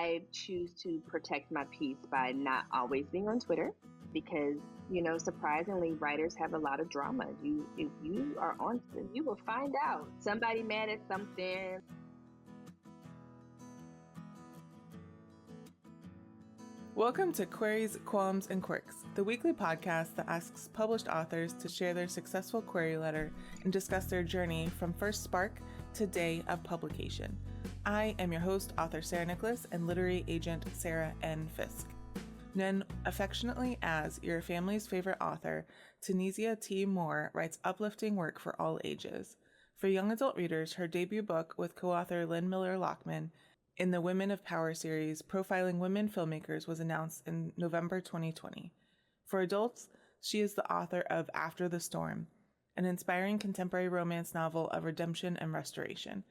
I choose to protect my peace by not always being on Twitter because, surprisingly, writers have a lot of drama. If you are on Twitter, you will find out somebody mad at something. Welcome to Queries, Qualms, and Quirks, the weekly podcast that asks published authors to share their successful query letter and discuss their journey from first spark to day of publication. I am your host, author Sarah Nicolas, and literary agent Sarah N. Fisk. Known affectionately as your family's favorite author, Tanisia T. Moore writes uplifting work for all ages. For young adult readers, her debut book with co-author Lyn Miller-Lachmann in the Women of Power series, profiling women filmmakers, was announced in November 2020. For adults, she is the author of After the Storm, an inspiring contemporary romance novel of redemption and restoration.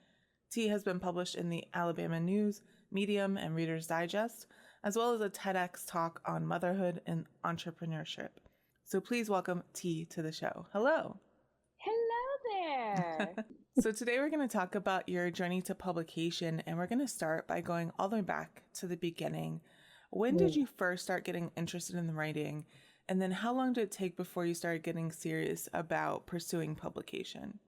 T has been published in the Alabama News, Medium, and Reader's Digest, as well as a TEDx talk on motherhood and entrepreneurship. So please welcome T to the show. Hello. Hello there. So today we're going to talk about your journey to publication, and we're going to start by going all the way back to the beginning. When did you first start getting interested in writing? And then how long did it take before you started getting serious about pursuing publication?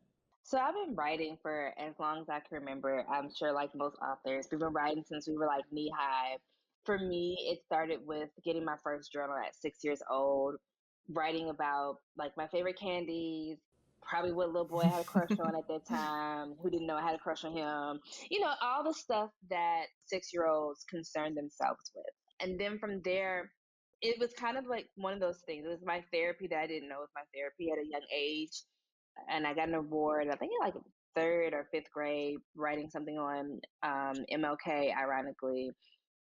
So I've been writing for as long as I can remember. I'm sure like most authors, we've been writing since we were like knee high. For me, it started with getting my first journal at 6 years old, writing about like my favorite candies, probably what little boy I had a crush on at that time, who didn't know I had a crush on him, all the stuff that 6-year-olds concern themselves with. And then from there, it was kind of like one of those things. It was my therapy that I didn't know was my therapy at a young age. And I got an award, I think in like third or fifth grade, writing something on MLK, ironically,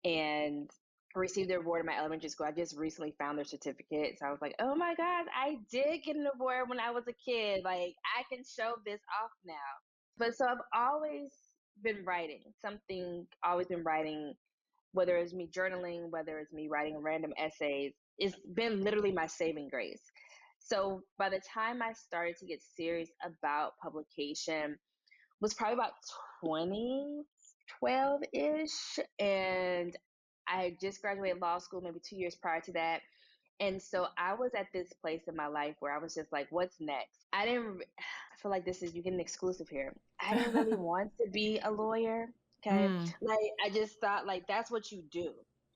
and received the award in my elementary school. I just recently found their certificate. So I was like, oh my God, I did get an award when I was a kid. Like, I can show this off now. But so I've always been writing, always been writing, whether it's me journaling, whether it's me writing random essays. It's been literally my saving grace. So by the time I started to get serious about publication was probably about 2012-ish. And I had just graduated law school, maybe 2 years prior to that. And so I was at this place in my life where I was just like, what's next? I feel like you get an exclusive here. I didn't really want to be a lawyer. Okay. Like, I just thought like, that's what you do,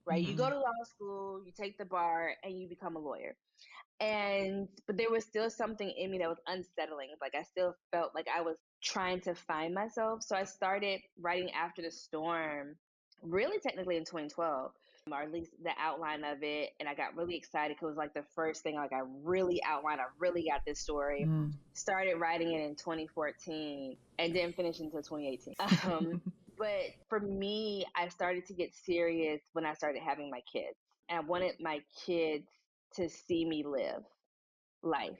right? You go to law school, you take the bar and you become a lawyer. But there was still something in me that was unsettling. Like, I still felt like I was trying to find myself. So I started writing After the Storm, really technically in 2012, or at least the outline of it. And I got really excited because it was like the first thing like I really outlined. I really got this story. Started writing it in 2014 and didn't finish until 2018. But for me, I started to get serious when I started having my kids. And I wanted my kids to see me live life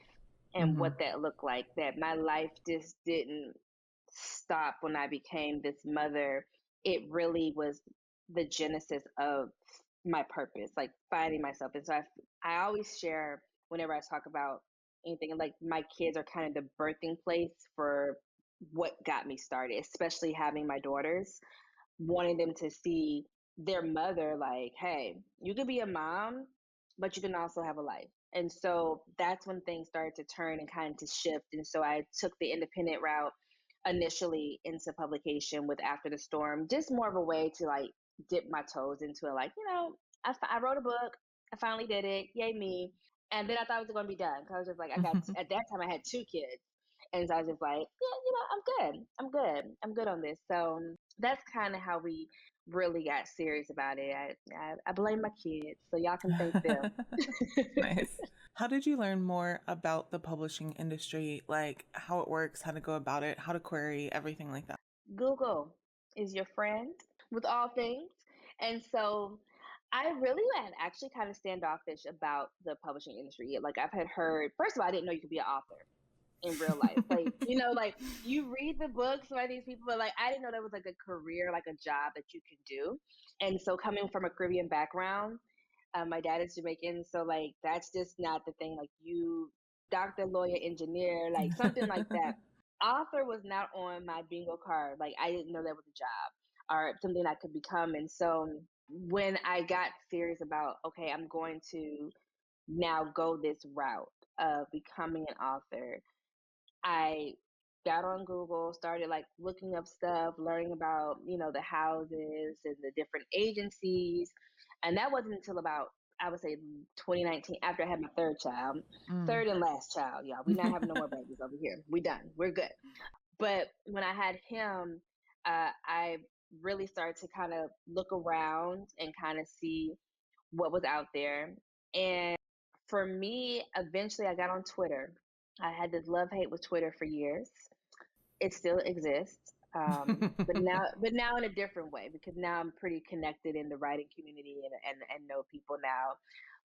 and what that looked like, that my life just didn't stop when I became this mother. It really was the genesis of my purpose, like finding myself. And so I always share whenever I talk about anything, like my kids are kind of the birthing place for what got me started, especially having my daughters, wanting them to see their mother like, hey, you could be a mom, but you can also have a life. And so that's when things started to turn and kind of to shift. And so I took the independent route initially into publication with After the Storm, just more of a way to like dip my toes into it. Like, I wrote a book. I finally did it. Yay me. And then I thought it was going to be done. Cause I was just like, at that time I had 2 kids. And so I was just like, yeah, I'm good on this. So that's kind of how we really got serious about it. I blame my kids, so y'all can thank them. Nice. How did you learn more about the publishing industry, like how it works, how to go about it, how to query, everything like that? Google is your friend with all things. And so I really had actually kind of standoffish about the publishing industry. Like, I've had heard, first of all, I didn't know you could be an author in real life. Like, like you read the books by these people, but like I didn't know there was like a career, like a job that you could do. And so coming from a Caribbean background, my dad is Jamaican, so like that's just not the thing. Like, you doctor, lawyer, engineer, like something like that. Author was not on my bingo card. Like, I didn't know that was a job. or something I could become. And so when I got serious about, okay, I'm going to now go this route of becoming an author, I got on Google, started like looking up stuff, learning about, the houses and the different agencies. And that wasn't until about, I would say 2019, after I had my third child, third and last child. Y'all, we not having no more babies over here. We done. We're good. But when I had him, I really started to kind of look around and kind of see what was out there. And for me, eventually I got on Twitter. I had this love hate with Twitter for years. It still exists. But now in a different way, because now I'm pretty connected in the writing community and know people now.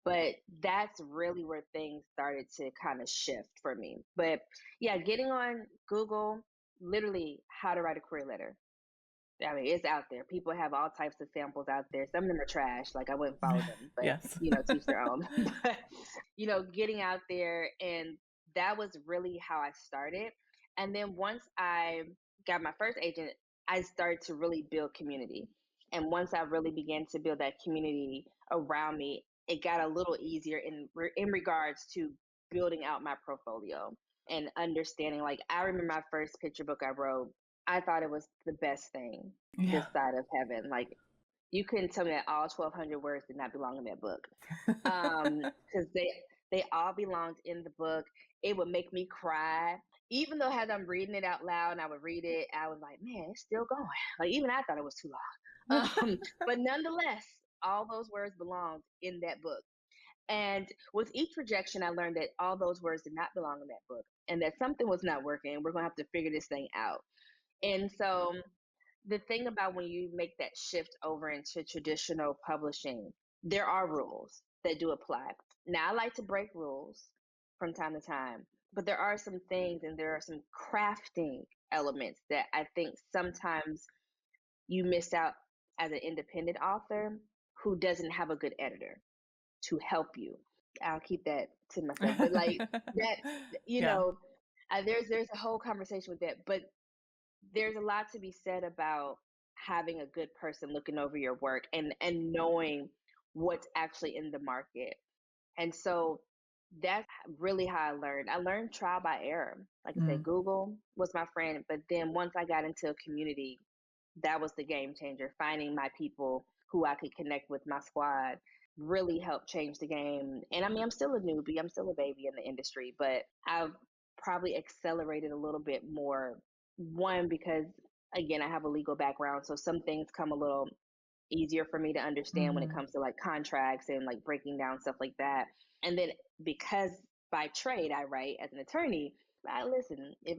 But that's really where things started to kind of shift for me. But yeah, getting on Google, literally how to write a query letter. I mean, it's out there. People have all types of samples out there. Some of them are trash. Like, I wouldn't follow them, but Yes. teach their own. But getting out there, and that was really how I started. And then once I got my first agent, I started to really build community. And once I really began to build that community around me, it got a little easier in regards to building out my portfolio and understanding. Like, I remember my first picture book I wrote. I thought it was the best thing Yeah. this side of heaven. Like, you couldn't tell me that all 1,200 words did not belong in that book, because they all belonged in the book. It would make me cry, even though as I'm reading it out loud and I would read it, I was like, man, it's still going. Like, even I thought it was too long. But nonetheless, all those words belonged in that book. And with each rejection, I learned that all those words did not belong in that book, and that something was not working. We're going to have to figure this thing out. And so the thing about when you make that shift over into traditional publishing, there are rules that do apply. Now, I like to break rules from time to time, but there are some things and there are some crafting elements that I think sometimes you miss out as an independent author who doesn't have a good editor to help you. I'll keep that to myself, but like that, Yeah. there's a whole conversation with that, but there's a lot to be said about having a good person looking over your work and knowing what's actually in the market. And so that's really how I learned. I learned trial by error. Like I said, Google was my friend, but then once I got into a community, that was the game changer. Finding my people who I could connect with, my squad, really helped change the game. And I mean, I'm still a newbie, I'm still a baby in the industry, but I've probably accelerated a little bit more. One, because again, I have a legal background, so some things come a little easier for me to understand when it comes to like contracts and like breaking down stuff like that. And then because by trade I write as an attorney, I listen. If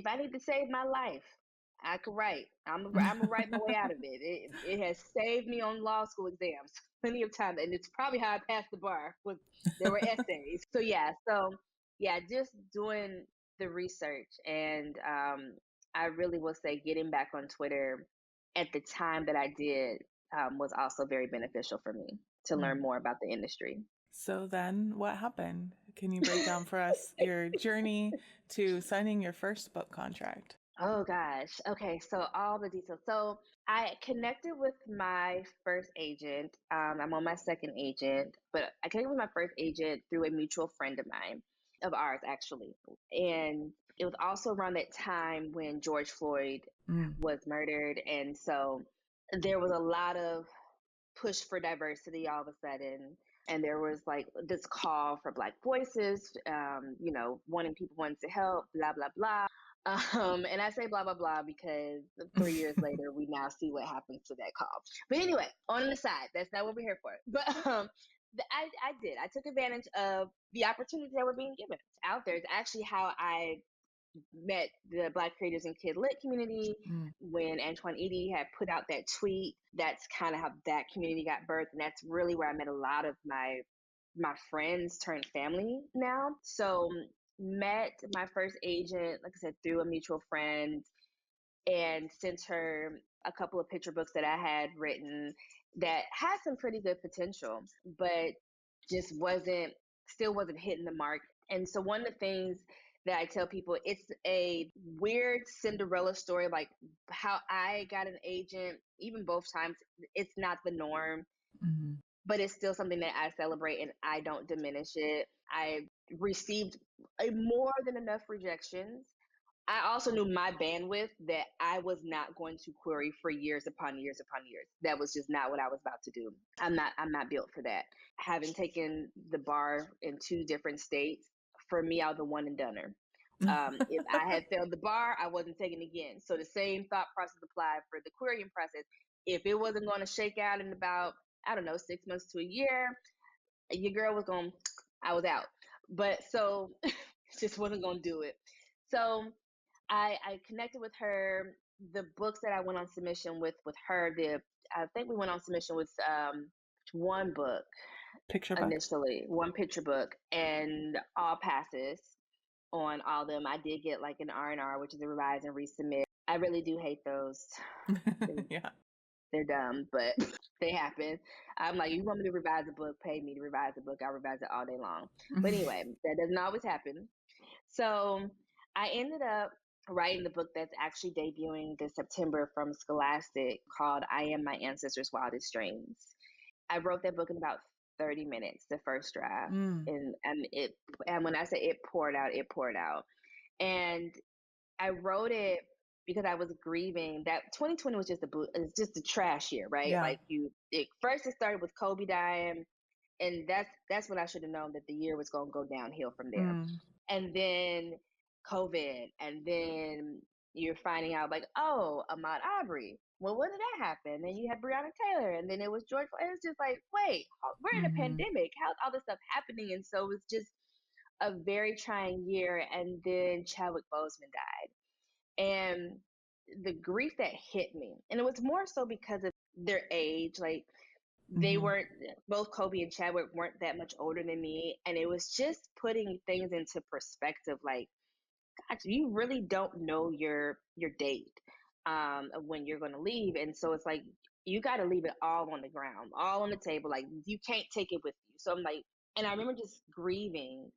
I need to save my life, I could write. I'm gonna write my way out of it. It has saved me on law school exams plenty of times, and it's probably how I passed the bar. There were essays. So yeah, just doing the research, and I really will say getting back on Twitter at the time that I did was also very beneficial for me to learn more about the industry. So then what happened? Can you break down for us your journey to signing your first book contract? Oh gosh. Okay, so all the details. So I connected with my first agent. I'm on my second agent, but I connected with my first agent through a mutual friend of mine, of ours actually. And it was also around that time when George Floyd was murdered. And so there was a lot of push for diversity all of a sudden. And there was like this call for Black voices, wanting people wanting to help, blah, blah, blah. And I say blah, blah, blah because 3 years later, we now see what happens to that call. But anyway, on the side, that's not what we're here for. But I did. I took advantage of the opportunities that were being given out there. It's actually how I met the Black creators in Kidlit community when Antoine Edie had put out that tweet. That's kind of how that community got birthed, and that's really where I met a lot of my friends turned family now. So met my first agent, like I said, through a mutual friend, and sent her a couple of picture books that I had written that had some pretty good potential, but just still wasn't hitting the mark. And so one of the things that I tell people. It's a weird Cinderella story, like how I got an agent, even both times. It's not the norm, Mm-hmm. but it's still something that I celebrate and I don't diminish it. I received a more than enough rejections. I also knew my bandwidth that I was not going to query for years upon years upon years. That was just not what I was about to do. I'm not built for that. Having taken the bar in 2 different states, for me, I was a one and doneer. If I had failed the bar, I wasn't taking again. So the same thought process applied for the querying process. If it wasn't going to shake out in about, I don't know, 6 months to a year, your girl was going, I was out. But so just wasn't going to do it. So I connected with her. The books that I went on submission with her, I think we went on submission with one book Picture book. initially, one picture book, and all passes on all of them. I did get like an R&R, which is a revise and resubmit. I really do hate those. Yeah. They're dumb, but they happen. I'm like, you want me to revise a book, pay me to revise a book. I'll revise it all day long. But anyway, that doesn't always happen. So I ended up writing the book that's actually debuting this September from Scholastic called I Am My Ancestors' Wildest Dreams. I wrote that book in about 30 minutes, the first draft. Mm. And when I say it poured out, it poured out. And I wrote it because I was grieving that 2020 was it's just a trash year, right? Yeah. Like it started with Kobe dying, and that's when I should have known that the year was going to go downhill from there. Mm. And then COVID, and then you're finding out like, oh, Ahmaud Arbery. Well, when did that happen? Then you had Breonna Taylor, and then it was George Floyd. It's just like, wait, we're in a Mm-hmm. pandemic. How's all this stuff happening? And so it was just a very trying year. And then Chadwick Boseman died, and the grief that hit me, and it was more so because of their age, like they Mm-hmm. weren't, both Kobe and Chadwick weren't that much older than me, and it was just putting things into perspective. Like, gosh, you really don't know your date of when you're going to leave, and so it's like you got to leave it all on the ground, all on the table. Like you can't take it with you. So I'm like, and I remember just grieving,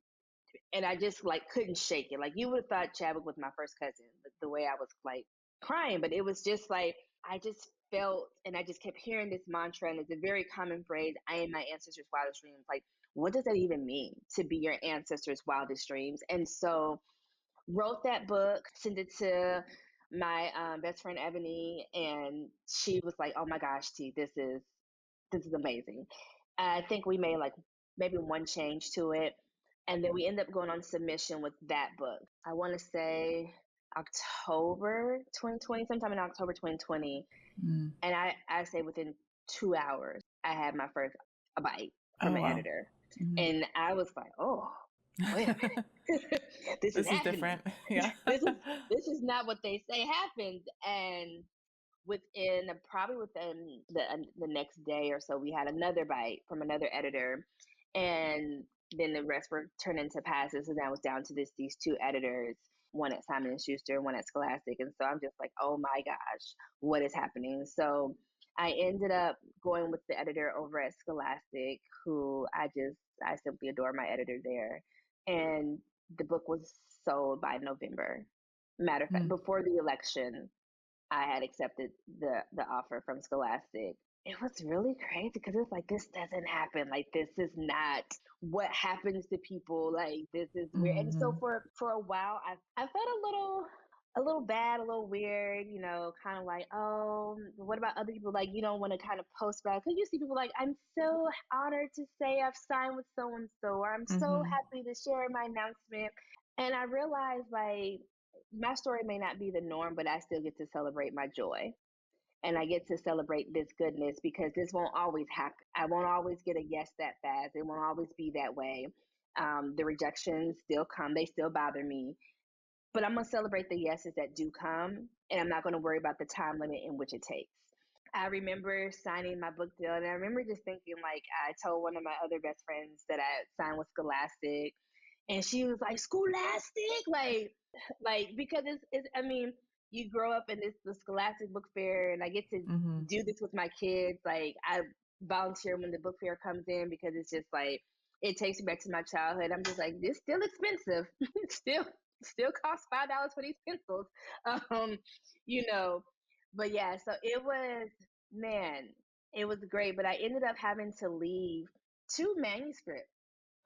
and I just like couldn't shake it. Like you would have thought Chadwick was my first cousin, the way I was like crying, but it was just like I just felt, and I just kept hearing this mantra, and it's a very common phrase: "I am my ancestors' wildest dreams." Like, what does that even mean to be your ancestors' wildest dreams? And so, wrote that book, sent it to my best friend Ebony, and she was like, "Oh my gosh, T, this is amazing." I think we made like maybe one change to it. And then we ended up going on submission with that book. I want to say October 2020, sometime in October 2020. Mm. And I say within 2 hours, I had my first bite from Oh, an wow. editor. Mm-hmm. And I was like, oh, wait a minute. This is This is happening. different. Yeah. This is not what they say happened. And probably within the next day or so, we had another bite from another editor, and then the rest were turned into passes, and that was down to these 2 editors, one at Simon and Schuster, one at Scholastic. And so I'm just like, oh my gosh, what is happening? So I ended up going with the editor over at Scholastic, who I simply adore my editor there, and the book was sold by November. Matter of fact, Mm. before the election, I had accepted the offer from Scholastic. It was really crazy because it's like this doesn't happen. Like this is not what happens to people. Like this is weird. And so Mm-hmm. for a while, I felt a little bad, a little weird. Kind of like, oh, what about other people? Like you don't want to kind of post about because you see people like, I'm so honored to say I've signed with so and so, or I'm so Mm-hmm. happy to share my announcement. And I realized like my story may not be the norm, but I still get to celebrate my joy. And I get to celebrate this goodness because this won't always happen. I won't always get a yes that fast. It won't always be that way. The rejections still come, they still bother me. But I'm going to celebrate the yeses that do come. And I'm not going to worry about the time limit in which it takes. I remember signing my book deal, and I remember just thinking, like, I told one of my other best friends that I signed with Scholastic, and she was like, Scholastic? Because it's I mean, you grow up in the Scholastic Book Fair, and I get to Mm-hmm. do this with my kids. Like, I volunteer when the book fair comes in because it's just like, it takes me back to my childhood. I'm just like, it's still expensive. Still, still cost $5 for these pencils. Um, you know, but yeah, so it was, man, it was great. But I ended up having to leave two manuscripts,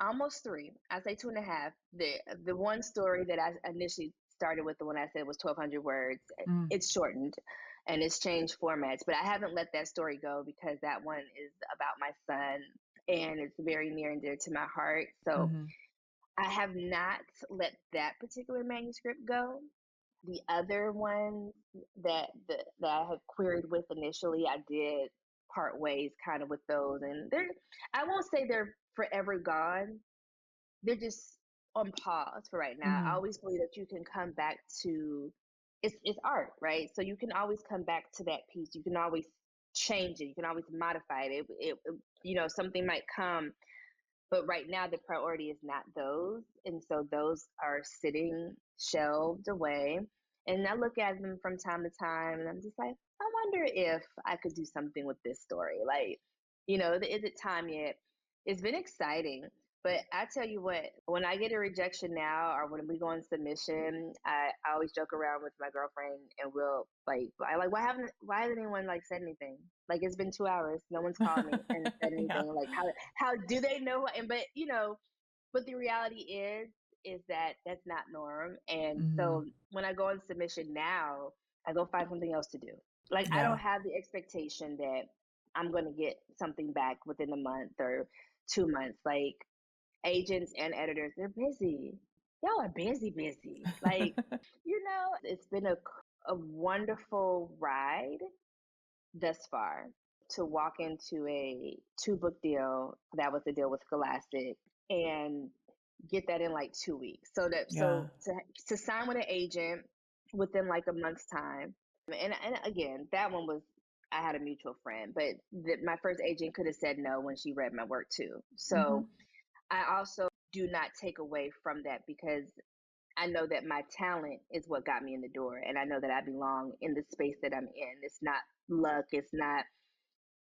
almost three. I say two and a half. The one story that I initially started with, the one I said was 1,200 words, Mm. it's shortened and it's changed formats. But I haven't let that story go because that one is about my son and it's very near and dear to my heart. So Mm-hmm. I have not let that particular manuscript go. The other one that I had queried with initially, I did part ways kind of with those, and they're, I won't say they're forever gone. They're just on pause for right now. I Mm-hmm. always believe that you can come back to, it's art, right? So you can always come back to that piece. You can always change it. You can always modify it. Something might come, but right now the priority is not those, and so those are sitting shelved away, and I look at them from time to time and I'm just like, I wonder if I could do something with this story, like, is it time yet? It's been exciting, but I tell you what, when I get a rejection now or when we go on submission, I always joke around with my girlfriend and we'll like, why hasn't anyone like said anything? Like, it's been 2 hours, no one's called me and said Yeah. anything. Like, how do they know? And but the reality is that that's not norm. And Mm-hmm. so when I go on submission now, I go find something else to do. Like, I Yeah. don't have the expectation that I'm going to get something back within a month or 2 months. Like, agents and editors, they're busy. Y'all are busy, busy. Like, it's been a wonderful ride thus far to walk into a 2 book deal. That was the deal with Scholastic, and get that in like 2 weeks. Yeah. To sign with an agent within like a month's time. And again, that one was, I had a mutual friend, but my first agent could have said no when she read my work too. Mm-hmm. So I also do not take away from that because I know that my talent is what got me in the door, and I know that I belong in the space that I'm in. It's not luck, it's not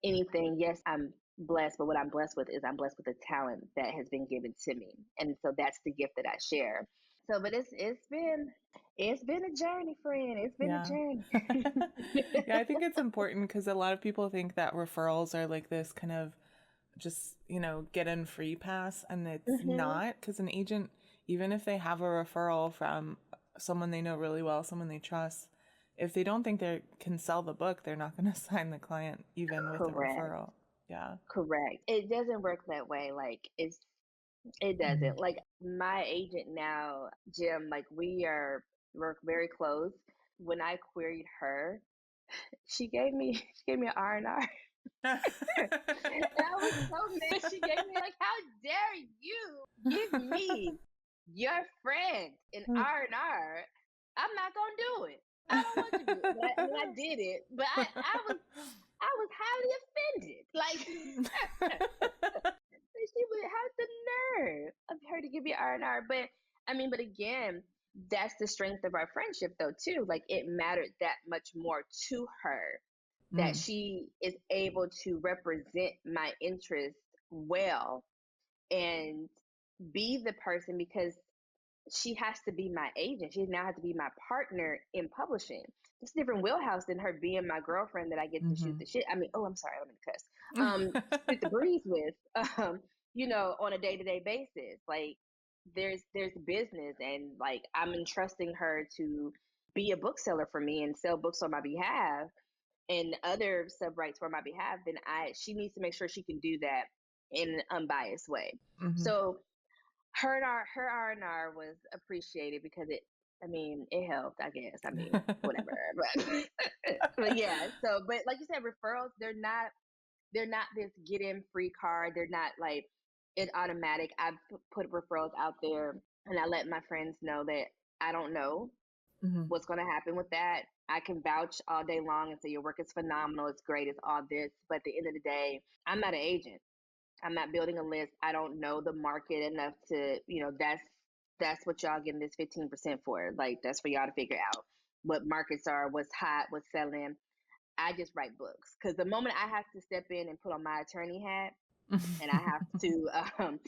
anything. Yes, I'm blessed, but what I'm blessed with is I'm blessed with the talent that has been given to me, and so that's the gift that I share. So, but it's been a journey, friend. It's been a Yeah. journey. Yeah, I think it's important because a lot of people think that referrals are like this kind of just, get in free pass, and it's Hmm. not, because an agent, even if they have a referral from someone they know really well, someone they trust, if they don't think they can sell the book, they're not going to sign the client even with a Correct. referral. Yeah. Correct. It doesn't work that way. Like, it Mm-hmm. doesn't. Like, my agent now, Jim, like, work very close. When I queried her, she gave me an R&R. And I was so mad. She gave me, like, how dare you give me your friend an R&R? I'm not gonna do it. I don't want you to do it. But I mean, I did it, but I was highly offended. Like, she would have the nerve of her to give me R&R. But I mean, but again, that's the strength of our friendship, though, too. Like, it mattered that much more to her that Mm. she is able to represent my interests well and be the person, because she has to be my agent. She now has to be my partner in publishing. It's a different wheelhouse than her being my girlfriend that I get to shoot Mm-hmm. the shit. I mean, oh, I'm sorry, I'm gonna cuss. Shoot the breeze with, on a day to day basis. Like, there's business, and like, I'm entrusting her to be a bookseller for me and sell books on my behalf and other sub rights for my behalf. Then she needs to make sure she can do that in an unbiased way. Mm-hmm. So her R&R was appreciated because I mean, it helped, I guess. I mean, whatever. But but yeah, so but like you said, referrals, they're not this get in free card. They're not like it's automatic. I've put referrals out there and I let my friends know that I don't know Mm-hmm. what's going to happen with that. I can vouch all day long and say your work is phenomenal, it's great, it's all this. But at the end of the day, I'm not an agent. I'm not building a list. I don't know the market enough to, that's what y'all getting this 15% for. Like, that's for y'all to figure out what markets are, what's hot, what's selling. I just write books because the moment I have to step in and put on my attorney hat and I have to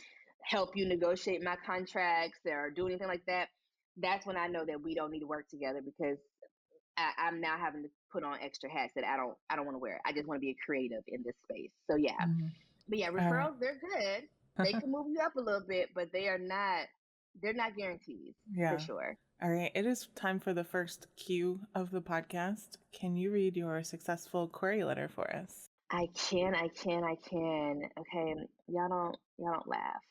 help you negotiate my contracts or do anything like that, that's when I know that we don't need to work together, because I'm now having to put on extra hats that I don't want to wear. I just want to be a creative in this space. So yeah. Mhm. But yeah, All right. referrals, they're good. They can move you up a little bit, but they're not guarantees for Yeah. sure. All right. It is time for the first cue of the podcast. Can you read your successful query letter for us? I can. Okay, y'all don't laugh.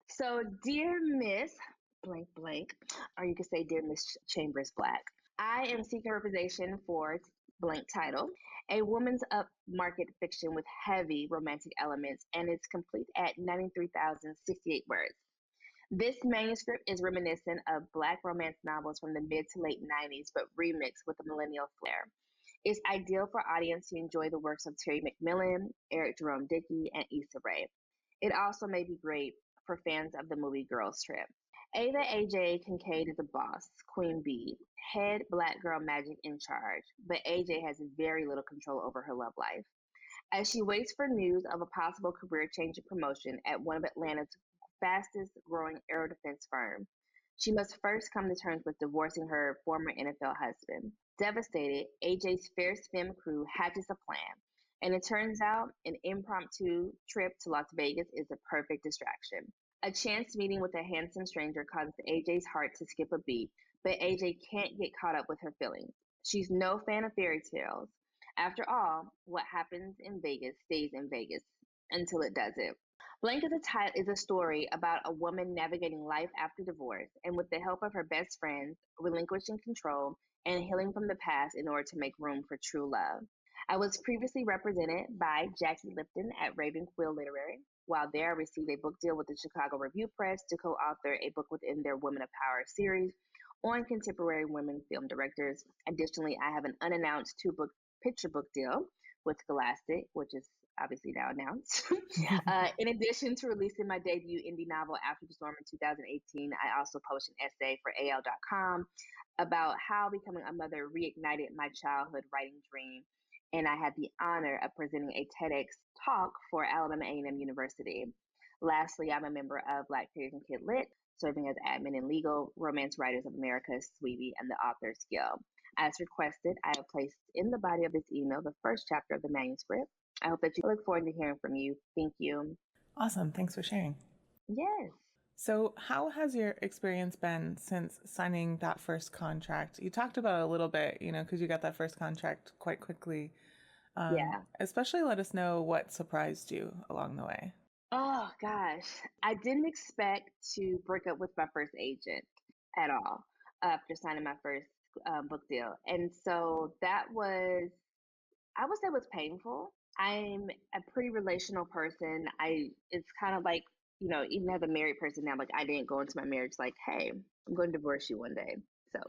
So, dear Miss blank blank, or you could say dear Miss Chambers Black, I am seeking representation for blank title, a woman's upmarket fiction with heavy romantic elements, and it's complete at 93,068 words. This manuscript is reminiscent of Black romance novels from the mid to late 90s, but remixed with a millennial flair. It's ideal for audience who enjoy the works of Terry McMillan, Eric Jerome Dickey, and Issa Rae. It also may be great for fans of the movie Girls Trip. Ava AJ Kincaid is a boss, queen bee, head black girl magic in charge, but AJ has very little control over her love life. As she waits for news of a possible career change and promotion at one of Atlanta's fastest growing aero defense firm, she must first come to terms with divorcing her former NFL husband. Devastated, AJ's fierce femme crew hatches a plan, and it turns out an impromptu trip to Las Vegas is a perfect distraction. A chance meeting with a handsome stranger causes AJ's heart to skip a beat, but AJ can't get caught up with her feelings. She's no fan of fairy tales. After all, what happens in Vegas stays in Vegas until it doesn't. Blank is a story about a woman navigating life after divorce and, with the help of her best friends, relinquishing control and healing from the past in order to make room for true love. I was previously represented by Jackie Lipton at Raven Quill Literary. While there, I received a book deal with the Chicago Review Press to co author a book within their Women of Power series on contemporary women film directors. Additionally, I have an unannounced two-book picture book deal with Scholastic, which is obviously now announced. In addition to releasing my debut indie novel After the Storm in 2018, I also published an essay for AL.com about how becoming a mother reignited my childhood writing dream. And I had the honor of presenting a TEDx talk for Alabama A&M University. Lastly, I'm a member of Black Peers and Kidlit, serving as admin and legal, Romance Writers of America, SWEBE, and the Authors Guild. As requested, I have placed in the body of this email the first chapter of the manuscript. I hope that you look forward to hearing from you. Thank you. Awesome. Thanks for sharing. Yes. So, how has your experience been since signing that first contract? You talked about it a little bit, because you got that first contract quite quickly. Yeah. Especially let us know what surprised you along the way. Oh, gosh. I didn't expect to break up with my first agent at all after signing my first book deal. And so that was, I would say, was painful. I'm a pretty relational person. It's kind of like, even as a married person now, like I didn't go into my marriage like, hey, I'm going to divorce you one day. So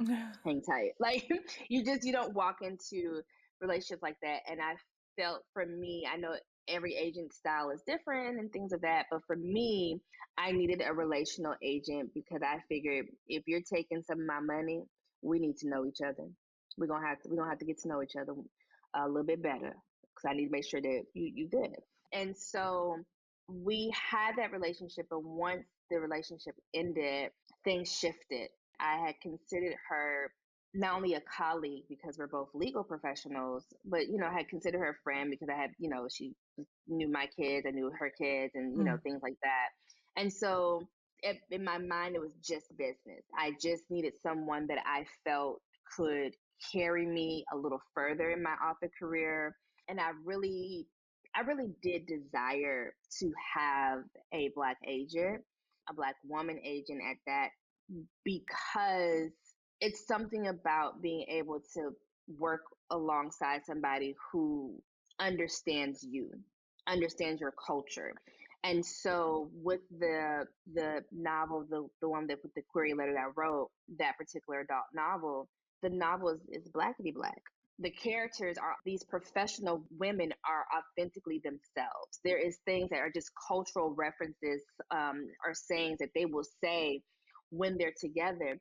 hang tight. Like you don't walk into relationships like that. And I felt, for me, I know every agent style is different and things of that, but for me, I needed a relational agent because I figured if you're taking some of my money, we need to know each other. We're gonna have to get to know each other a little bit better, because I need to make sure that you good. And so we had that relationship, but once the relationship ended, things shifted. I had considered her not only a colleague because we're both legal professionals, but I had considered her a friend because I had, she knew my kids, I knew her kids, and things like that. And so in my mind, it was just business. I just needed someone that I felt could carry me a little further in my author career. And I really did desire to have a Black agent, a Black woman agent at that, because it's something about being able to work alongside somebody who understands you, understands your culture. And so with the novel, the one that with the query letter that I wrote, that particular adult novel, the novel is blackity black. The characters are these professional women are authentically themselves. There is things that are just cultural references, or sayings that they will say when they're together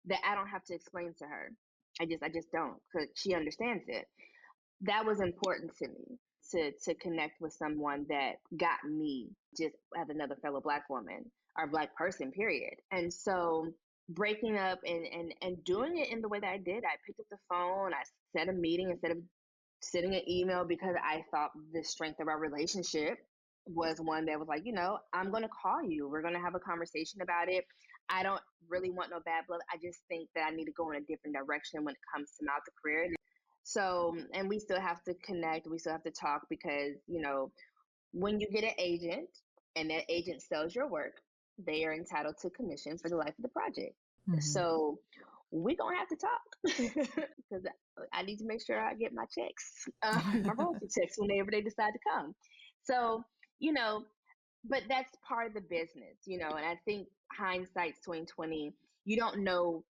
that I don't have to explain to her. I just don't, because she understands it. That was important to me, to connect with someone that got me just as another fellow Black woman or Black person, period. And so breaking up and doing it in the way that I did. I picked up the phone, I set a meeting instead of sending an email, because I thought the strength of our relationship was one that was like, I'm going to call you. We're going to have a conversation about it. I don't really want no bad blood. I just think that I need to go in a different direction when it comes to my career. So, and we still have to connect. We still have to talk because, when you get an agent and that agent sells your work, they are entitled to commission for the life of the project. Mm-hmm. So we're going to have to talk because I need to make sure I get my checks, my royalty checks whenever they decide to come. So, you know, but that's part of the business, and I think hindsight's 2020. You don't know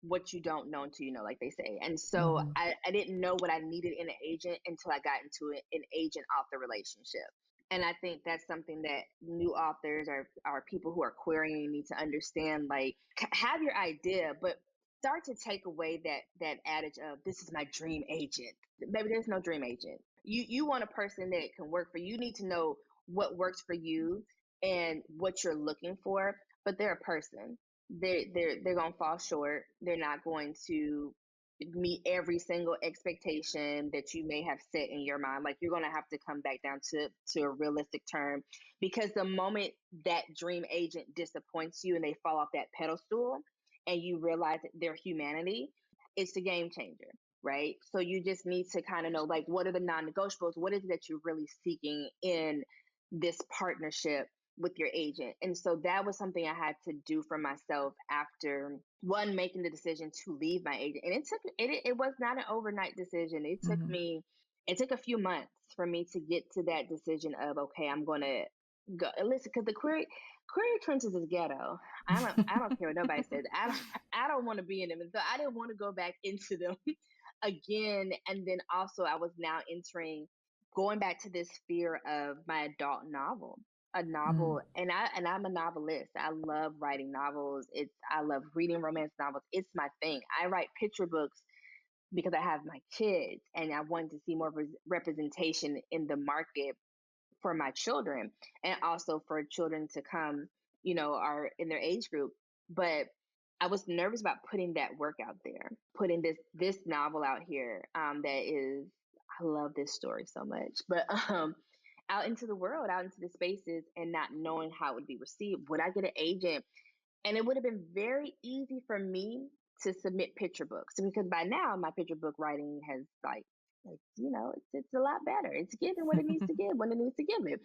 what you don't know until you know, like they say. And so Mm-hmm. I didn't know what I needed in an agent until I got into an agent author relationship. And I think that's something that new authors or people who are querying need to understand. Like, have your idea, but start to take away that adage of this is my dream agent. Maybe there's no dream agent. You want a person that can work for you. You need to know what works for you and what you're looking for, but they're a person. They're gonna fall short. They're not going to meet every single expectation that you may have set in your mind. Like, you're gonna have to come back down to a realistic term, because the moment that dream agent disappoints you and they fall off that pedestal and you realize their humanity, it's a game changer, right? So you just need to kind of know, like, what are the non-negotiables? What is it that you're really seeking in this partnership with your agent? And so that was something I had to do for myself after one making the decision to leave my agent. And it was not an overnight decision. Mm-hmm. It took a few months for me to get to that decision of, okay, I'm gonna go listen, because the query trenches is ghetto. I don't care what nobody says. I don't want to be in them, and so I didn't want to go back into them again. And then also I was now going back to this fear of my adult novel, a Mm-hmm. novel. And I'm a novelist. I love writing novels. I love reading romance novels. It's my thing. I write picture books because I have my kids and I wanted to see more representation in the market for my children, and also for children to come, are in their age group. But I was nervous about putting that work out there, putting this novel out here, that is, I love this story so much, but out into the world, out into the spaces, and not knowing how it would be received. Would I get an agent? And it would have been very easy for me to submit picture books, because by now my picture book writing has, like, it's a lot better. It's giving what it needs to give when it needs to give it.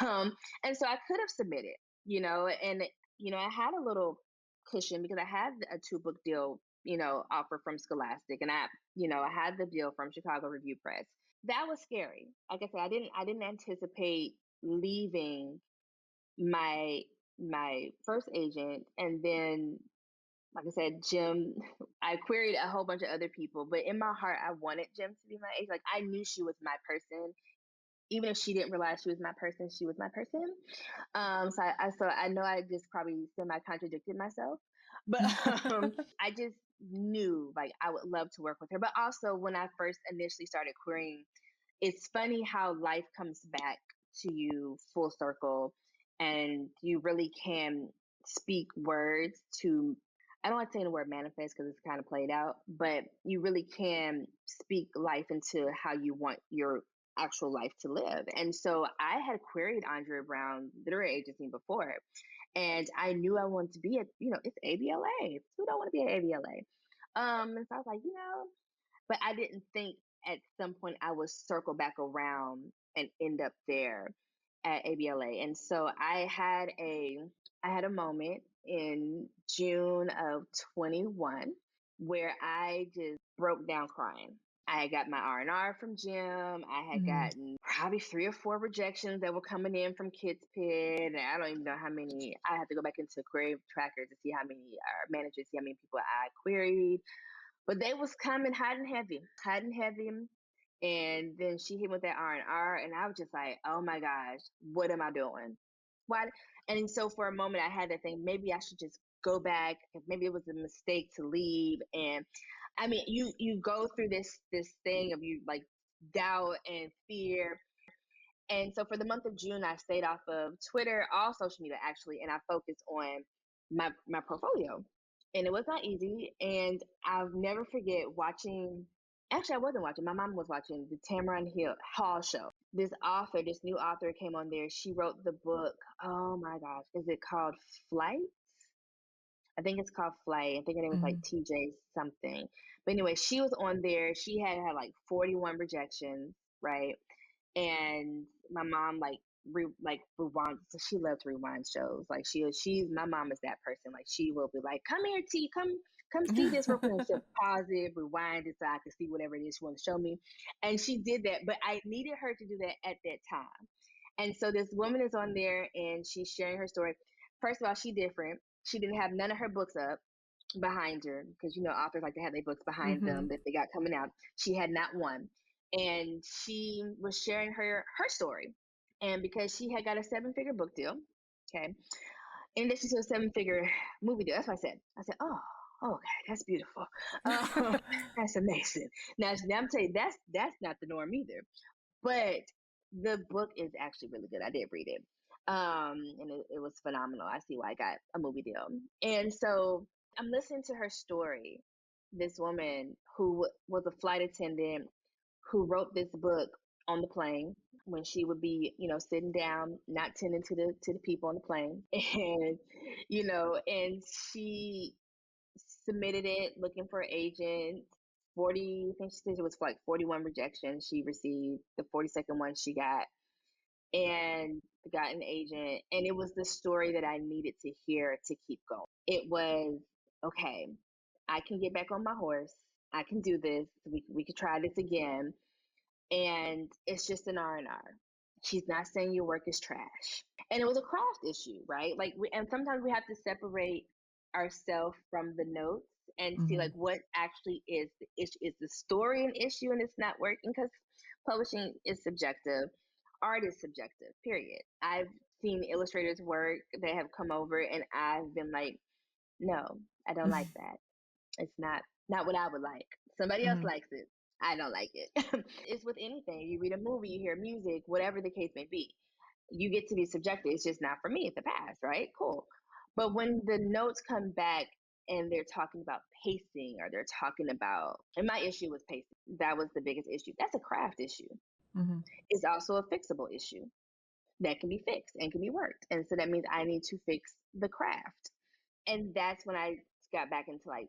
Um, and so I could have submitted, and I had a little cushion because I had a 2 book deal, offer from Scholastic, and I had the deal from Chicago Review Press. That was scary. Like I said, I didn't anticipate leaving my first agent, and then, like I said, Jim, I queried a whole bunch of other people, but in my heart, I wanted Jim to be my agent. Like, I knew she was my person. Even if she didn't realize she was my person, she was my person. So I know I just probably semi contradicted myself, but I just knew, like, I would love to work with her. But also, when I first initially started querying, it's funny how life comes back to you full circle, and you really can speak words to, I don't like saying the word manifest because it's kind of played out, but you really can speak life into how you want your actual life to live. And so I had queried Andrea Brown literary agency before, and I knew I wanted to be at, it's ABLA. Who don't want to be at ABLA? And so I was like, but I didn't think at some point I would circle back around and end up there at ABLA. And so I had a moment in June of 21 where I just broke down crying. I had got my R&R from Jim. I had Mm-hmm. gotten probably 3 or 4 rejections that were coming in from Kids Pit. And I don't even know how many. I had to go back into Query Tracker to see how many managers, see how many people I queried. But they was coming hot and heavy, hot and heavy. And then she hit me with that R&R, and I was just like, oh my gosh, what am I doing? Why? And so for a moment, I had to think maybe I should just go back. Maybe it was a mistake to leave. And I mean, you go through this thing of, you, like, doubt and fear. And so for the month of June, I stayed off of Twitter, all social media actually, and I focused on my portfolio. And it was not easy. And I'll never forget watching. Actually, I wasn't watching. My mom was watching the Tamron Hill Hall show. This author, this new author, came on there. She wrote the book. Oh my gosh, is it called Flight? I think it's called Flight. I think her name was like TJ something. But anyway, she was on there. She had like 41 rejections, right? And my mom rewind. So she loves rewind shows. Like she's my mom is that person. Like she will be like, "Come here, T, come see this real quick." And she'll pause it, rewind it so I can see whatever it is she wants to show me. And she did that, but I needed her to do that at that time. And so this woman is on there and she's sharing her story. First of all, she different. She didn't have none of her books up behind her because authors like to have their books behind them that they got coming out. She had not one, and she was sharing her story. And because she had got a 7-figure book deal, okay, in addition to a 7-figure movie deal, that's what I said, oh, okay, that's beautiful. That's amazing. Now I'm telling you, that's not the norm either. But the book is actually really good. I did read it. And it was phenomenal. I see why I got a movie deal. And so I'm listening to her story. This woman who was a flight attendant who wrote this book on the plane when she would be, sitting down, not tending to the people on the plane. And she submitted it looking for an agent. 40, I think she said it was like 41 rejections she received. The 42nd one she got and got an agent. And it was the story that I needed to hear to keep going. It was, okay, I can get back on my horse. I can do this. We could try this again. And it's just an R&R. She's not saying your work is trash. And it was a craft issue, right? And sometimes we have to separate ourselves from the notes and see like what actually is the issue. Is the story an issue and it's not working? Because publishing is subjective, art is subjective, period. I've seen illustrators work that have come over and I've been like, no, I don't like that. It's not what I would like. Somebody else likes it. I don't like it. It's with anything. You read a movie, you hear music, whatever the case may be. You get to be subjective. It's just not for me. It's the past, right? Cool. But when the notes come back and they're talking about pacing or they're talking about, and my issue was pacing. That was the biggest issue. That's a craft issue. It's also a fixable issue that can be fixed and can be worked. And so that means I need to fix the craft. And that's when I got back into like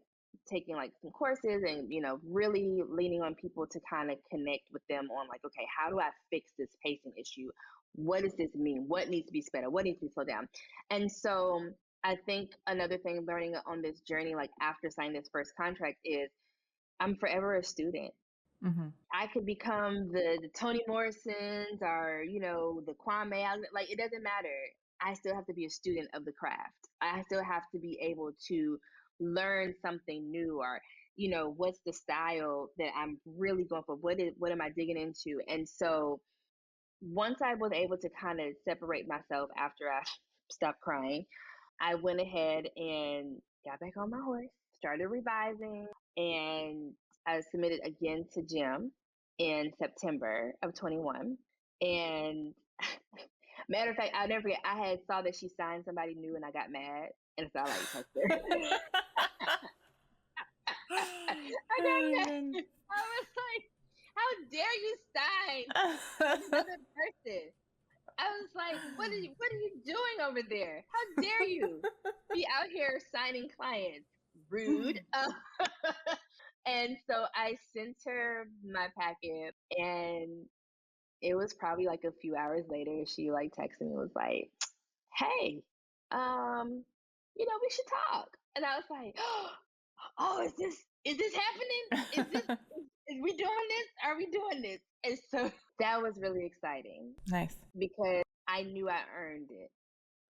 taking like some courses and really leaning on people to kind of connect with them on like, okay, how do I fix this pacing issue? What does this mean? What needs to be sped up? What needs to be slowed down? And so I think another thing learning on this journey, like after signing this first contract, is I'm forever a student. I could become the Toni Morrisons or, the Kwame. Like, it doesn't matter. I still have to be a student of the craft. I still have to be able to learn something new or, what's the style that I'm really going for? What am I digging into? And so once I was able to kind of separate myself after I stopped crying, I went ahead and got back on my horse, started revising, and I submitted again to Jim in September of 21. And matter of fact, I'll never forget, I had saw that she signed somebody new and I got mad. And so I like texted her. I got mad. I was like, how dare you sign another person? I was like, what are you doing over there? How dare you be out here signing clients? Rude. And so I sent her my packet and it was probably like a few hours later she like texted me and was like, hey, we should talk. And I was like, oh, is this happening? Is we doing this? Are we doing this? And so that was really exciting. Nice. Because I knew I earned it.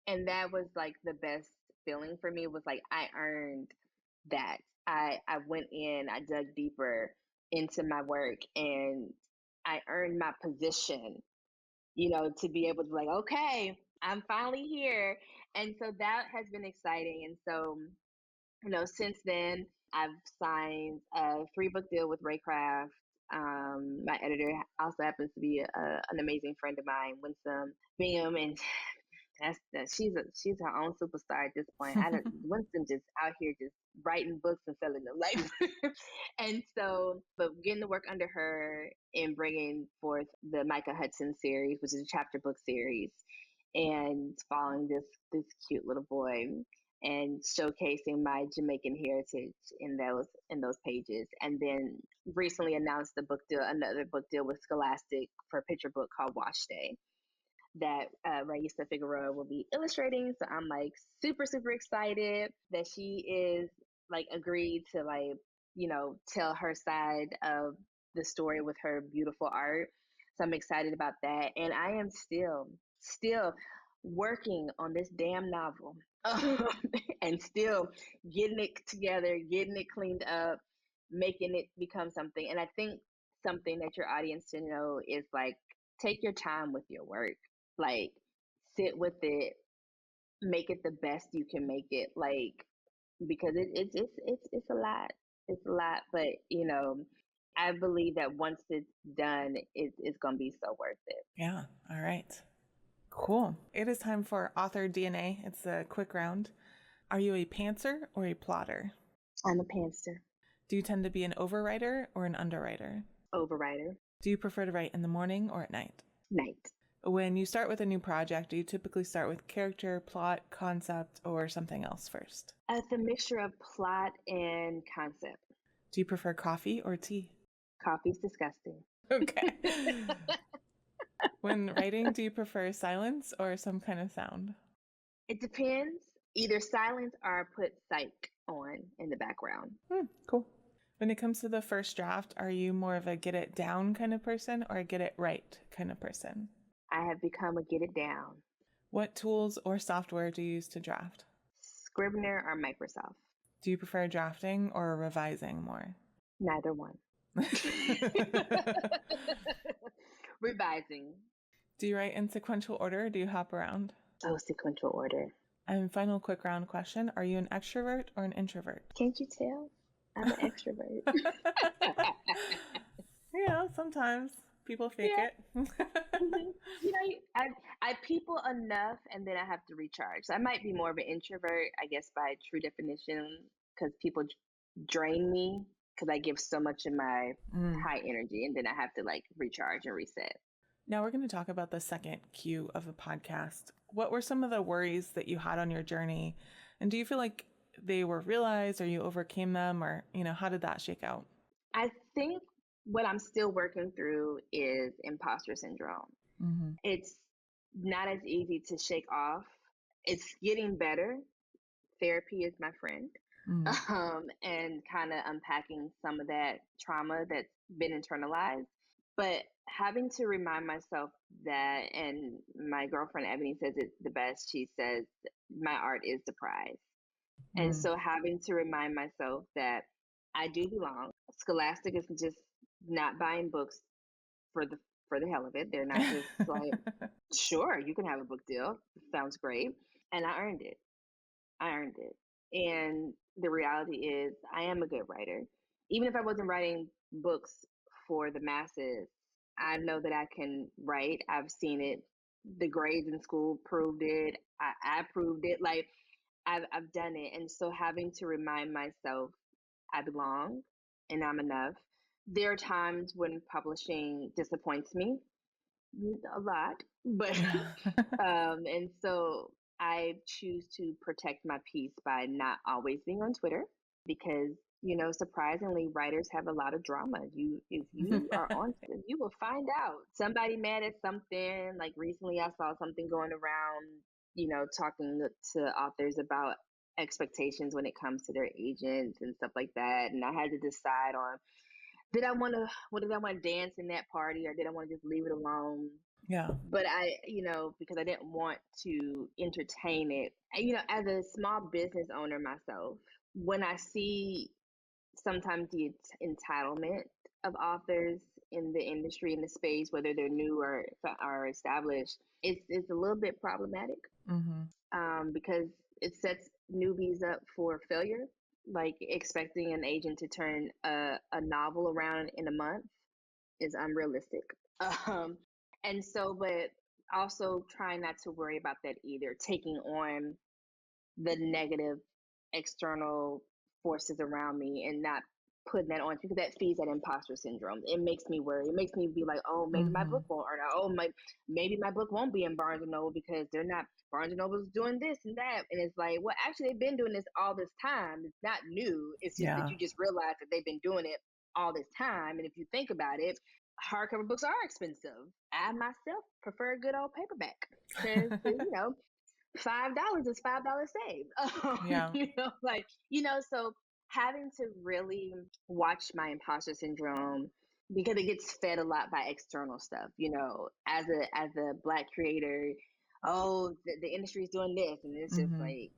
And that was like the best feeling for me was like I earned that. I went in, I dug deeper into my work and I earned my position, to be able to be like, okay, I'm finally here. And so that has been exciting. And so, since then I've signed a 3-book deal with Raycraft. My editor also happens to be an amazing friend of mine, Winsome Bingham, and She's her own superstar at this point. I don't Winston just out here just writing books and selling them, like. And so, but getting to work under her and bringing forth the Micah Hudson series, which is a chapter book series, and following this cute little boy and showcasing my Jamaican heritage in those pages, and then recently announced another book deal with Scholastic for a picture book called Wash Day that Raisa Figueroa will be illustrating. So I'm like super excited that she is like agreed to like, tell her side of the story with her beautiful art. So I'm excited about that. And I am still working on this damn novel and still getting it together, getting it cleaned up, making it become something. And I think something that your audience should know is like, take your time with your work. Like, sit with it, make it the best you can make it. Like, because it's a lot. It's a lot, but I believe that once it's done, it's gonna be so worth it. Yeah. All right. Cool. It is time for author DNA. It's a quick round. Are you a pantser or a plotter? I'm a pantser. Do you tend to be an overwriter or an underwriter? Overwriter. Do you prefer to write in the morning or at night? Night. When you start with a new project, do you typically start with character, plot, concept, or something else first? It's a mixture of plot and concept. Do you prefer coffee or tea? Coffee's disgusting. Okay. When writing, do you prefer silence or some kind of sound? It depends. Either silence or put psych on in the background. Cool. When it comes to the first draft, are you more of a get it down kind of person or a get it right kind of person? I have become a get it down. What tools or software do you use to draft? Scrivener or Microsoft. Do you prefer drafting or revising more? Neither one. Revising. Do you write in sequential order or do you hop around? Oh, sequential order. And final quick round question. Are you an extrovert or an introvert? Can't you tell? I'm an extrovert. Yeah, sometimes people fake it. I people enough and then I have to recharge. So I might be more of an introvert, I guess, by true definition, because people drain me because I give so much of my high energy and then I have to like recharge and reset. Now we're going to talk about the second Q of a podcast. What were some of the worries that you had on your journey? And do you feel like they were realized or you overcame them, or, how did that shake out? I think what I'm still working through is imposter syndrome. Mm-hmm. It's not as easy to shake off. It's getting better. Therapy is my friend. And kind of unpacking some of that trauma that's been internalized. But having to remind myself that, and my girlfriend Ebony says it the best, she says, my art is the prize. And so having to remind myself that I do belong. Scholastic is just not buying books for the hell of it. They're not just like, sure, you can have a book deal. Sounds great. And I earned it. And the reality is I am a good writer. Even if I wasn't writing books for the masses, I know that I can write. I've seen it. The grades in school proved it. I proved it. Like I've done it. And so having to remind myself I belong and I'm enough. There are times when publishing disappoints me a lot, but and so I choose to protect my peace by not always being on Twitter because surprisingly writers have a lot of drama. If you are on Twitter, you will find out somebody mad at something. Like recently I saw something going around, talking to authors about expectations when it comes to their agents and stuff like that, and I had to decide on did I want to dance in that party or did I want to just leave it alone? Yeah. But because I didn't want to entertain it, as a small business owner myself, when I see sometimes the entitlement of authors in the industry, in the space, whether they're new or established, it's a little bit problematic because it sets newbies up for failure. Like expecting an agent to turn a novel around in a month is unrealistic. And so, but also trying not to worry about that either, taking on the negative external forces around me and not putting that on, because that feeds that imposter syndrome. It makes me worry. It makes me be like, oh, maybe my book won't, or oh, maybe my book won't be in Barnes and Noble because they're not, Barnes and Noble's doing this and that. And it's like, well, actually, they've been doing this all this time. It's not new. It's just that you just realize that they've been doing it all this time. And if you think about it, hardcover books are expensive. I myself prefer a good old paperback because, $5 is $5 saved. Yeah. So having to really watch my imposter syndrome, because it gets fed a lot by external stuff, as a Black creator. Oh, the industry is doing this, and it's just like,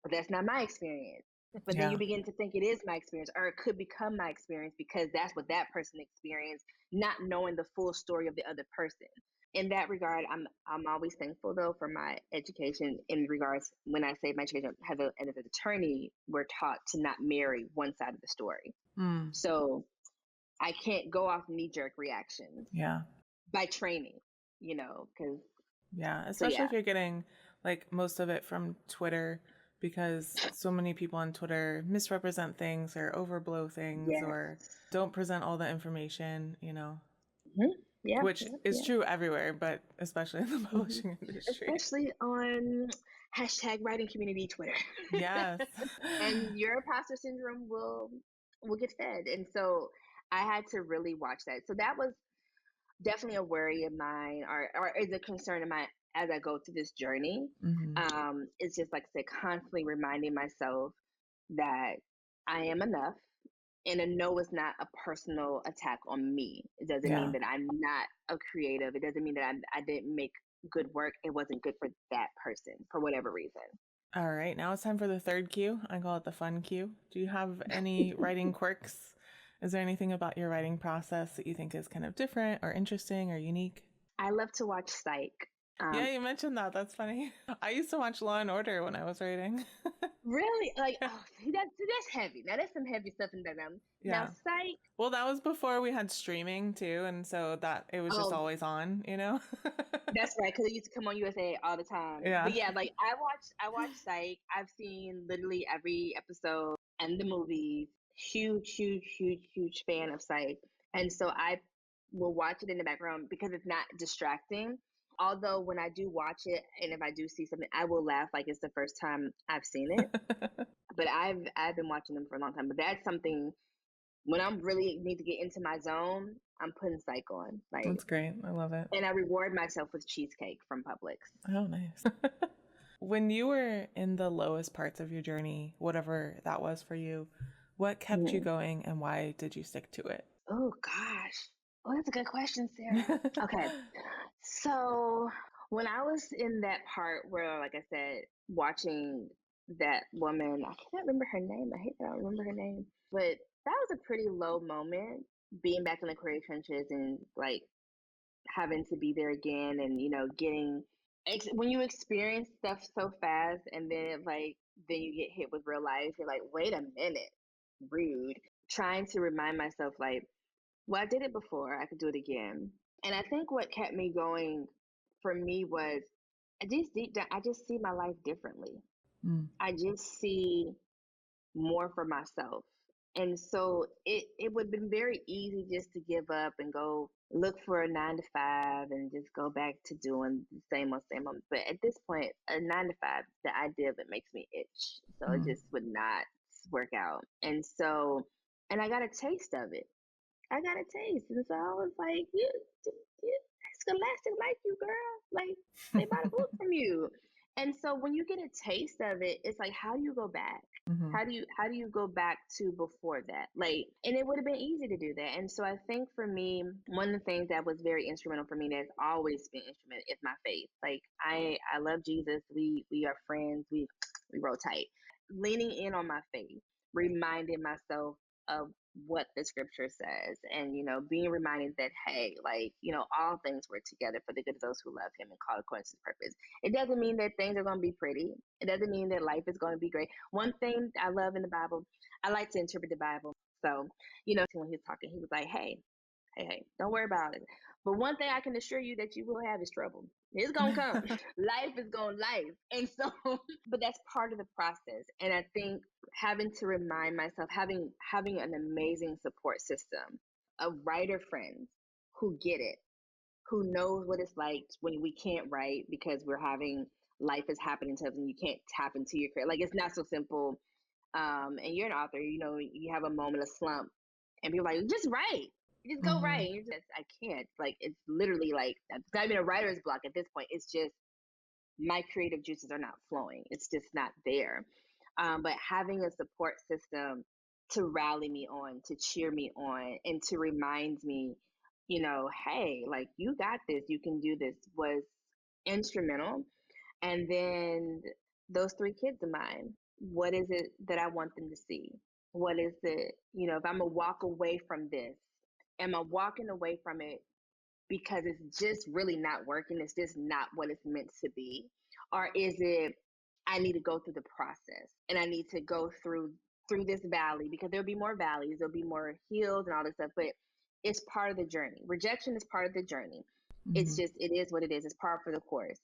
but that's not my experience. But then you begin to think it is my experience, or it could become my experience because that's what that person experienced, not knowing the full story of the other person. In that regard, I'm always thankful though for my education. In regards, when I say my education as an attorney, we're taught to not marry one side of the story. So I can't go off knee-jerk reactions. Yeah. By training, because especially if you're getting like most of it from Twitter, because so many people on Twitter misrepresent things or overblow things or don't present all the information, which is true everywhere, but especially in the publishing industry. Especially on #writing community Twitter. Yes. And your imposter syndrome will get fed. And so I had to really watch that. So that was definitely a worry of mine, or is a concern of mine as I go through this journey. It's just, like I said, constantly reminding myself that I am enough. And a no is not a personal attack on me. It doesn't mean that I'm not a creative. It doesn't mean that I didn't make good work. It wasn't good for that person for whatever reason. All right, now it's time for the third cue. I call it the fun cue. Do you have any writing quirks? Is there anything about your writing process that you think is kind of different or interesting or unique? I love to watch Psych. Yeah, you mentioned that. That's funny. I used to watch Law and Order when I was writing. Really? Like, that's heavy. Now, there's some heavy stuff in there. Now, Psych. Well, that was before we had streaming too, and so that it was just always on, That's right, because it used to come on USA all the time. Yeah. But yeah, like I watched Psych. I've seen literally every episode and the movies. Huge fan of Psych. And so I will watch it in the background because it's not distracting. Although when I do watch it, and if I do see something, I will laugh like it's the first time I've seen it. But I've been watching them for a long time. But that's something, when I'm really need to get into my zone, I'm putting Psych on. Like, that's great. I love it. And I reward myself with cheesecake from Publix. Oh, nice. When you were in the lowest parts of your journey, whatever that was for you, what kept you going and why did you stick to it? Oh, gosh. Oh, that's a good question, Sarah. Okay. So when I was in that part where, like I said, watching that woman, I can't remember her name. I hate that I don't remember her name. But that was a pretty low moment, being back in the career trenches and like having to be there again, and getting when you experience stuff so fast and then then you get hit with real life, you're like, wait a minute, rude. Trying to remind myself, like, well, I did it before, I could do it again. And I think what kept me going for me was, deep down, I just see my life differently. I just see more for myself. And so it would have been very easy just to give up and go look for a 9 to 5 and just go back to doing the same old. But at this point, a 9 to 5, the idea of it makes me itch. So it just would not work out. And so, and I got a taste of it. And so I was like, Scholastic like you, girl. Like, they bought a book from you. And so when you get a taste of it, it's like, how do you go back? How do you go back to before that? Like, and it would have been easy to do that. And so I think for me, one of the things that was very instrumental for me, that's always been instrumental, is my faith. Like, I love Jesus. We are friends. We roll tight. Leaning in on my faith, reminding myself of what the scripture says, and being reminded that, hey, like, all things work together for the good of those who love him and call according to his purpose. It doesn't mean that things are going to be pretty. It doesn't mean that life is going to be great. One thing I love in the Bible, I like to interpret the Bible. So when he was talking, he was like, hey, don't worry about it. But one thing I can assure you that you will have is trouble. It's gonna come. Life is gonna life. And so, but that's part of the process. And I think having to remind myself, having an amazing support system of writer friends who get it, who knows what it's like when we can't write because life is happening to us and you can't tap into your career. Like, it's not so simple. And you're an author, you have a moment of slump and people are like, just write. Just go write. And you're just, I can't. Like, it's literally like, it's not even a writer's block at this point. It's just my creative juices are not flowing. It's just not there. But having a support system to rally me on, to cheer me on, and to remind me, hey, like, you got this, you can do this, was instrumental. And then those three kids of mine, what is it that I want them to see? What is it, if I'm gonna walk away from this, am I walking away from it because it's just really not working? It's just not what it's meant to be? Or is it, I need to go through the process and I need to go through this valley, because there'll be more valleys, there'll be more hills and all this stuff, but it's part of the journey. Rejection is part of the journey. It's just, it is what it is. It's part for the course.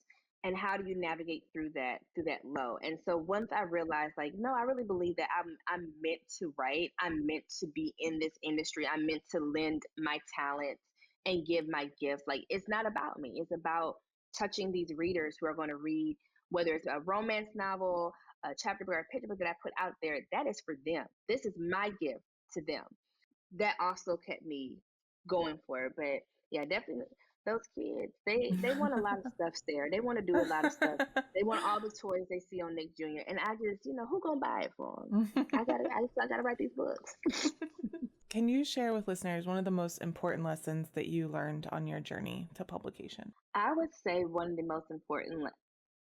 And how do you navigate through that low? And so once I realized, like, no, I really believe that I'm meant to write. I'm meant to be in this industry. I'm meant to lend my talents and give my gifts. Like, it's not about me. It's about touching these readers who are going to read, whether it's a romance novel, a chapter book, or a picture book that I put out there. That is for them. This is my gift to them. That also kept me going for it. But yeah, definitely those kids, they want a lot of stuff there. They want to do a lot of stuff. They want all the toys they see on Nick Jr. And I just, who gonna buy it for them? I gotta write these books. Can you share with listeners one of the most important lessons that you learned on your journey to publication? I would say one of the most important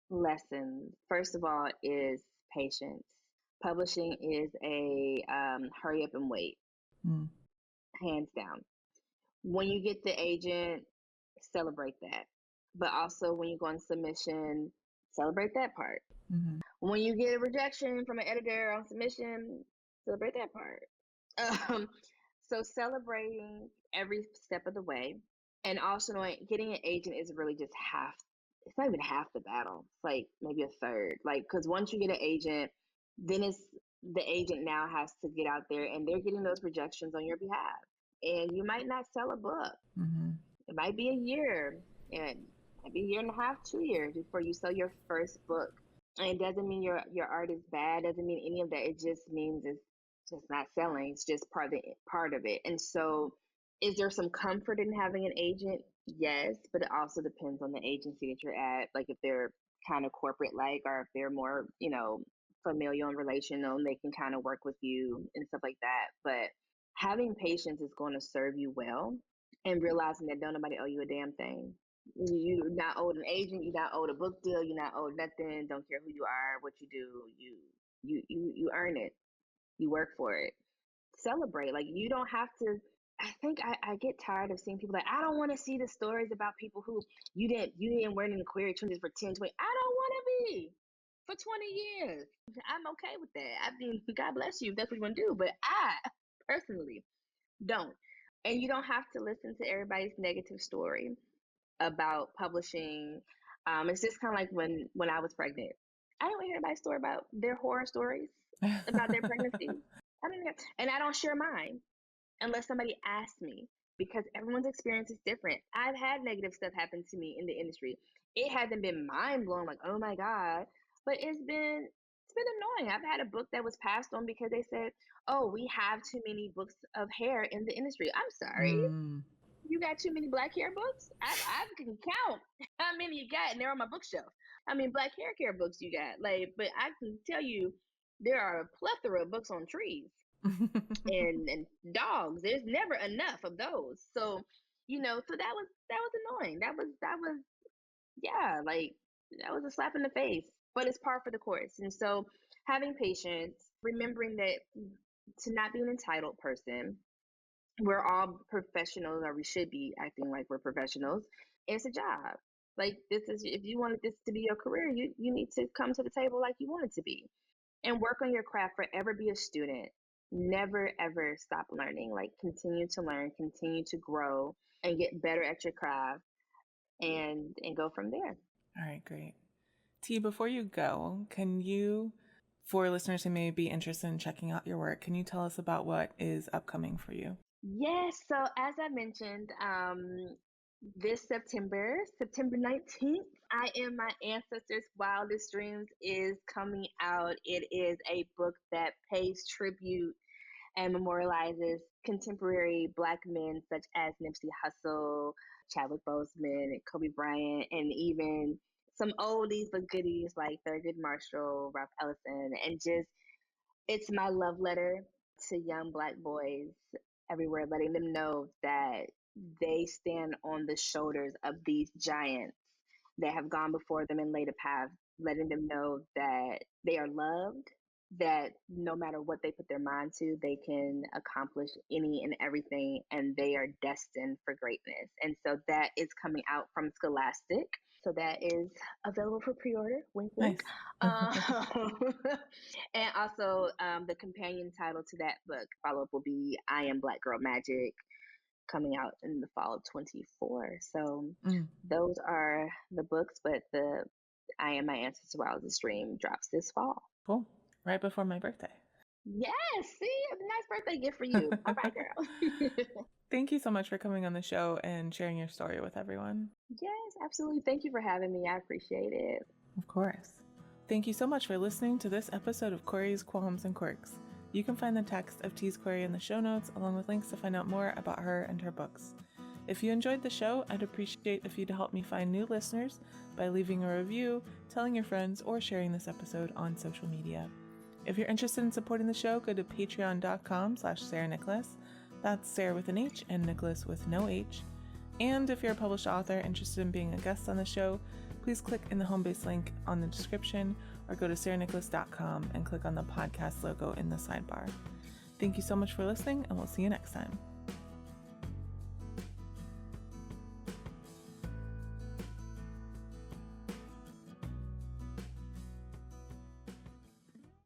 lessons, first of all, is patience. Publishing is a hurry up and wait, hands down. When you get the agent, celebrate that. But also, when you go on submission, celebrate that part. When you get a rejection from an editor on submission, celebrate that part. Um, so celebrating every step of the way, and also knowing getting an agent is really just half. It's not even half the battle. It's like maybe a third. Like, because once you get an agent, then it's the agent now has to get out there and they're getting those rejections on your behalf. And you might not sell a book. It might be a year, and it might be a year and a half, 2 years before you sell your first book. And it doesn't mean your art is bad. Doesn't mean any of that. It just means it's just not selling. It's just part of it. And so, is there some comfort in having an agent? Yes, but it also depends on the agency that you're at. Like, if they're kind of corporate like, or if they're more, familial and relational, and they can kind of work with you and stuff like that. But having patience is going to serve you well, and realizing that don't nobody owe you a damn thing. You're not owed an agent. You're not owed a book deal. You're not owed nothing. Don't care who you are, what you do. You earn it. You work for it. Celebrate. Like, you don't have to. I think I get tired of seeing people like, I don't want to see the stories about people who you didn't wear an aquarium twins for 10, 20. I don't want to be for 20 years. I'm okay with that. I mean, God bless you if that's what you want to do. But I personally don't. And you don't have to listen to everybody's negative story about publishing. It's just kind of like when I was pregnant. I didn't want to hear anybody's story about their horror stories about their pregnancy. I didn't hear, and I don't share mine unless somebody asks me, because everyone's experience is different. I've had negative stuff happen to me in the industry. It hasn't been mind blowing, like, oh my God, but it's been annoying. I've had a book that was passed on because they said, oh, we have too many books of hair in the industry. I'm sorry. You got too many black hair books? I can count how many you got, and they're on my bookshelf. I mean, black hair care books you got, like, but I can tell you there are a plethora of books on trees and dogs. There's never enough of those. So, so that was annoying. That was yeah, like, that was a slap in the face. But it's par for the course. And so, having patience, remembering that to not be an entitled person, we're all professionals, or we should be acting like we're professionals. It's a job. Like, this is, if you wanted this to be your career, you need to come to the table like you want it to be, and work on your craft. Forever be a student. never ever stop learning. Like, continue to learn, continue to grow, and get better at your craft, and go from there. All right, great. T, before you go, can you, for listeners who may be interested in checking out your work, can you tell us about what is upcoming for you? Yes, so as I mentioned, this September 19th, I Am My Ancestors' Wildest Dreams is coming out. It is a book that pays tribute and memorializes contemporary Black men such as Nipsey Hussle, Chadwick Boseman, and Kobe Bryant, and even some oldies but goodies like Thurgood Marshall, Ralph Ellison, and just it's my love letter to young Black boys everywhere, letting them know that they stand on the shoulders of these giants that have gone before them and laid a path, letting them know that they are loved, that no matter what they put their mind to, they can accomplish any and everything, and they are destined for greatness. And so that is coming out from Scholastic. So that is available for pre-order. Wink, wink. Nice. And also, the companion title to that book follow-up will be I Am Black Girl Magic, coming out in the fall of 24. So those are the books, but the I Am My Ancestors' Wildest Dream drops this fall. Cool. Right before my birthday. Yes, see, a nice birthday gift for you. All right, girl. Thank you so much for coming on the show and sharing your story with everyone. Yes, absolutely. Thank you for having me. I appreciate it. Of course. Thank you so much for listening to this episode of Queries, Qualms, and Quirks. You can find the text of T's query in the show notes, along with links to find out more about her and her books. If you enjoyed the show, I'd appreciate if you'd help me find new listeners by leaving a review, telling your friends, or sharing this episode on social media. If you're interested in supporting the show, go to patreon.com/SarahNicolas. That's Sarah with an H and Nicholas with no H. And if you're a published author interested in being a guest on the show, please click in the home base link on the description or go to sarahnicolas.com and click on the podcast logo in the sidebar. Thank you so much for listening, and we'll see you next time.